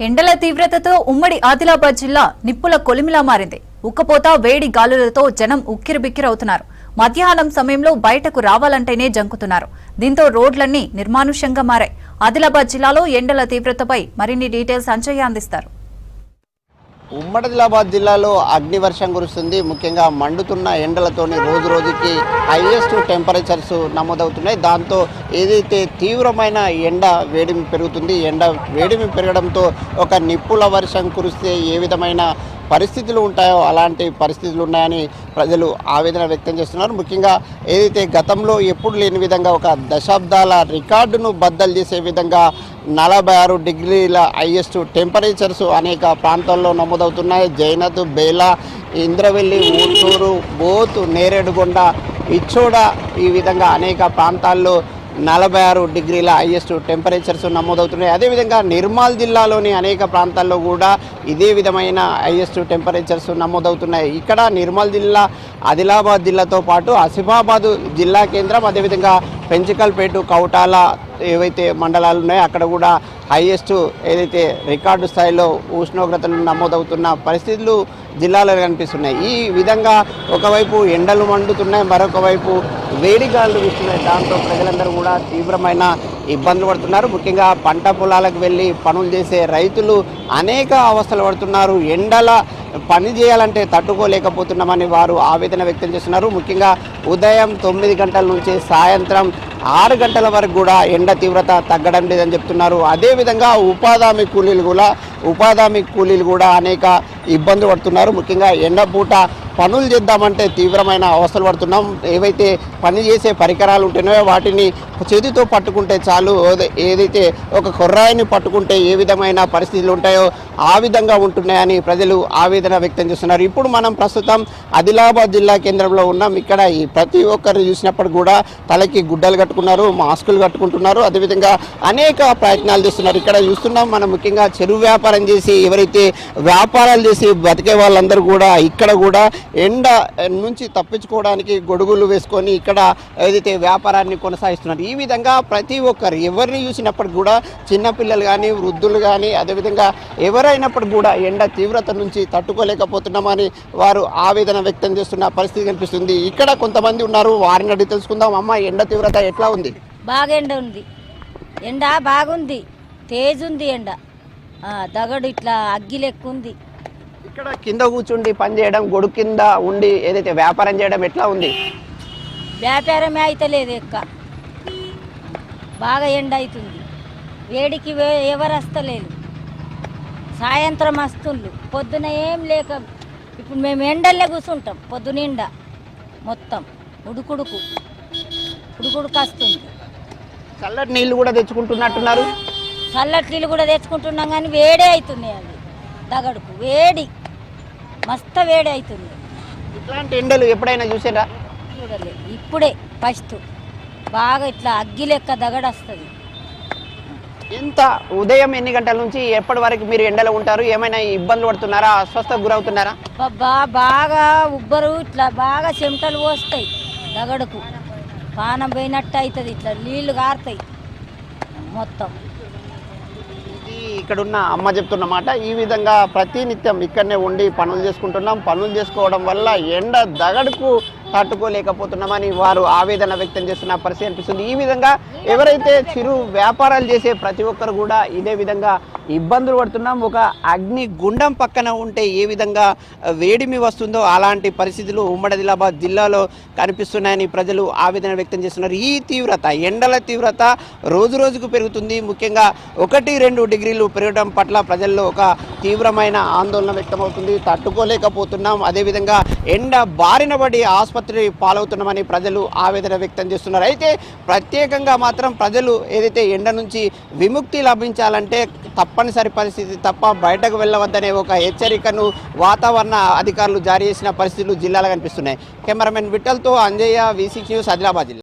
ఎండల తీవ్రతతో ఉమ్మడి ఆదిలాబాద్ జిల్లా నిప్పుల కొలిమిలా మారింది. ఉక్కపోత వేడి గాలులతో జనం ఉక్కిరిబిక్కిరవుతున్నారు. మధ్యాహ్నం సమయంలో బయటకు రావాలంటేనే జంకుతున్నారు. దీంతో రోడ్లన్నీ నిర్మానుష్యంగా మారాయి. ఆదిలాబాద్ జిల్లాలో ఎండల తీవ్రతపై మరిన్ని డీటెయిల్స్ అంజయ్య అందిస్తారు. ఉమ్మడి ఆదిలాబాద్ జిల్లాలో అగ్నివర్షం కురుస్తుంది. ముఖ్యంగా మండుతున్న ఎండలతోని రోజు రోజుకి హైయెస్ట్ టెంపరేచర్స్ నమోదవుతున్నాయి. దాంతో ఏదైతే తీవ్రమైన ఎండ వేడిమి పెరుగుతుంది. ఎండ వేడిమి పెరగడంతో ఒక నిప్పుల వర్షం కురిస్తే ఏ విధమైన పరిస్థితులు ఉంటాయో అలాంటి పరిస్థితులు ఉన్నాయని ప్రజలు ఆవేదన వ్యక్తం చేస్తున్నారు. ముఖ్యంగా ఏదైతే గతంలో ఎప్పుడు లేని విధంగా ఒక దశాబ్దాల రికార్డును బద్దలు చేసే విధంగా 46 డిగ్రీల హైయెస్ట్ టెంపరేచర్స్ అనేక ప్రాంతాల్లో నమోదవుతున్నాయి. జైనత్, బేలా, ఇంద్రవెల్లి, ఊటూరు, బోత్, నేరేడుగొండ, ఇచ్చోడ ఈ విధంగా అనేక ప్రాంతాల్లో 46 డిగ్రీల హైయెస్ట్ టెంపరేచర్స్ నమోదవుతున్నాయి. అదేవిధంగా నిర్మల్ జిల్లాలోని అనేక ప్రాంతాల్లో కూడా ఇదే విధమైన హైయెస్ట్ టెంపరేచర్స్ నమోదవుతున్నాయి. ఇక్కడ నిర్మల్ జిల్లా, ఆదిలాబాద్ జిల్లాతో పాటు ఆసిఫాబాద్ జిల్లా కేంద్రం, అదేవిధంగా పెంచికల్పేట, కౌటాల ఏవైతే మండలాలు ఉన్నాయో అక్కడ కూడా హైయెస్ట్ ఏదైతే రికార్డు స్థాయిలో ఉష్ణోగ్రతలు నమోదవుతున్న పరిస్థితులు జిల్లాలో కనిపిస్తున్నాయి. ఈ విధంగా ఒకవైపు ఎండలు మండుతున్నాయి, మరొక వైపు వేడిగాలు వీస్తున్నాయి. దాంతో ప్రజలందరూ కూడా తీవ్రమైన ఇబ్బందులు పడుతున్నారు. ముఖ్యంగా పంట పొలాలకు వెళ్ళి పనులు చేసే రైతులు అనేక అవస్థలు పడుతున్నారు. ఎండల పని చేయాలంటే తట్టుకోలేకపోతున్నామని వారు ఆవేదన వ్యక్తం చేస్తున్నారు. ముఖ్యంగా ఉదయం 9 గంటల నుంచి సాయంత్రం 6 గంటల వరకు కూడా ఎండ తీవ్రత తగ్గడం లేదని చెప్తున్నారు. అదేవిధంగా ఉపాధి కూలీలు కూడా అనేక ఇబ్బందులు పడుతున్నారు. ముఖ్యంగా ఎండపూట పనులు చేద్దామంటే తీవ్రమైన అవస్థలు పడుతున్నాం. ఏవైతే పని చేసే పరికరాలు ఉంటున్నాయో వాటిని చేతితో పట్టుకుంటే చాలు, ఏదైతే ఒక కొర్రాయిని పట్టుకుంటే ఏ విధమైన పరిస్థితులు ఉంటాయో ఆ విధంగా ఉంటున్నాయని ప్రజలు ఆవేదన వ్యక్తం చేస్తున్నారు. ఇప్పుడు మనం ప్రస్తుతం ఆదిలాబాద్ జిల్లా కేంద్రంలో ఉన్నాం. ఇక్కడ ఈ ప్రతి ఒక్కరు చూసినప్పుడు కూడా తలకి గుడ్డలు కట్టుకున్నారు, మాస్కులు కట్టుకుంటున్నారు. అదేవిధంగా అనేక ప్రయత్నాలు చేస్తున్నారు. ఇక్కడ చూస్తున్నాం మనం ముఖ్యంగా చెరువు వ్యాపారం చేసి ఎవరైతే వ్యాపారాలు చేసి బతికే వాళ్ళందరూ కూడా ఇక్కడ కూడా ఎండ నుంచి తప్పించుకోవడానికి గొడుగులు వేసుకొని ఇక్కడ ఏదైతే వ్యాపారాన్ని కొనసాగిస్తున్నారు. ఈ విధంగా ప్రతి ఒక్కరు ఎవరిని చూసినప్పటికి కూడా చిన్నపిల్లలు కానీ, వృద్ధులు కానీ, అదేవిధంగా ఎవరైనప్పటికీ కూడా ఎండ తీవ్రత నుంచి తట్టుకోలేకపోతున్నామని వారు ఆవేదన వ్యక్తం చేస్తున్న పరిస్థితి కనిపిస్తుంది. ఇక్కడ కొంతమంది ఉన్నారు, వారిని అడిగి తెలుసుకుందాం. అమ్మ, ఎండ తీవ్రత ఎట్లా ఉంది? బాగా ఎండ ఉంది. ఎండ బాగుంది, తేజ్ ఉంది. ఎండ దగడు ఇట్లా అగ్గి లెక్క ఉంది. ఇక్కడ కింద కూర్చుండి పని చేయడం, గొడుగు కింద ఉండి ఏదైతే వ్యాపారం చేయడం ఎట్లా ఉంది? వ్యాపారమే అయితలేదు. బాగా ఎండ అవుతుంది. వేడికి ఎవరు వస్తలేదు. సాయంత్రం వస్తుండ్రు, పొద్దున ఏం లేక ఇప్పుడు మేము ఎండల్లే కూర్చుంటాం. పొద్దునిండా మొత్తం ఉడుకుడుకు వస్తుంది. చల్లటి నీళ్ళు కూడా తెచ్చుకుంటున్నట్టున్నారు. చల్లటి నీళ్ళు కూడా తెచ్చుకుంటున్నాం కానీ వేడే అవుతున్నాయి. అవి దగడుకు వేడి, మస్తు వేడి అవుతుంది. ఇట్లాంటి ఎండలు ఎప్పుడైనా చూసారా? చూడలే, ఇప్పుడే ఫస్ట్. బాగా ఇట్లా అగ్గి లెక్క దగడు వస్తుంది. ఎంత ఉదయం ఎన్ని గంటల నుంచి ఎప్పటి వరకు మీరు ఎండలో ఉంటారు? ఏమైనా ఇబ్బందులు పడుతున్నారా? అస్వస్థకు గురవుతున్నారా? బాగా ఉబ్బరు, ఇట్లా బాగా చెమటలు పోస్తాయి. దగడుకు పానం పోయినట్టు అవుతుంది. ఇట్లా నీళ్లు కారుతాయి మొత్తం. ఇక్కడున్న అమ్మ చెప్తున్న మాట. ఈ విధంగా ప్రతినిత్యం ఇక్కడనే ఉండి పనులు చేసుకుంటున్నాం. పనులు చేసుకోవడం వల్ల ఎండ దగడుకు తట్టుకోలేకపోతున్నామని వారు ఆవేదన వ్యక్తం చేస్తున్న పరిస్థితి అనిపిస్తుంది. ఈ విధంగా ఎవరైతే చిరు వ్యాపారాలు చేసే ప్రతి ఒక్కరు కూడా ఇదే విధంగా ఇబ్బందులు పడుతున్నాం. ఒక అగ్ని గుండం పక్కన ఉంటే ఏ విధంగా వేడిమి వస్తుందో అలాంటి పరిస్థితులు ఉమ్మడి ఆదిలాబాద్ జిల్లాలో కనిపిస్తున్నాయని ప్రజలు ఆవేదన వ్యక్తం చేస్తున్నారు. ఈ తీవ్రత, ఎండల తీవ్రత రోజు రోజుకు పెరుగుతుంది. ముఖ్యంగా 1-2 డిగ్రీలు పెరగడం పట్ల ప్రజల్లో ఒక తీవ్రమైన ఆందోళన వ్యక్తమవుతుంది. తట్టుకోలేకపోతున్నాం. అదేవిధంగా ఎండ బారిన పడి ఆసుపత్రి పాలవుతున్నామని ప్రజలు ఆవేదన వ్యక్తం చేస్తున్నారు. అయితే ప్రత్యేకంగా మాత్రం ప్రజలు ఏదైతే ఎండ నుంచి విముక్తి లభించాలంటే తప్పనిసరి పరిస్థితి తప్ప బయటకు వెళ్ళవద్దనే ఒక హెచ్చరికను వాతావరణ అధికారులు జారీ చేసిన పరిస్థితులు జిల్లాలో కనిపిస్తున్నాయి. కెమెరామెన్ విఠల్తో అంజయ్య, V6 న్యూస్, ఆదిలాబాద్ జిల్లా.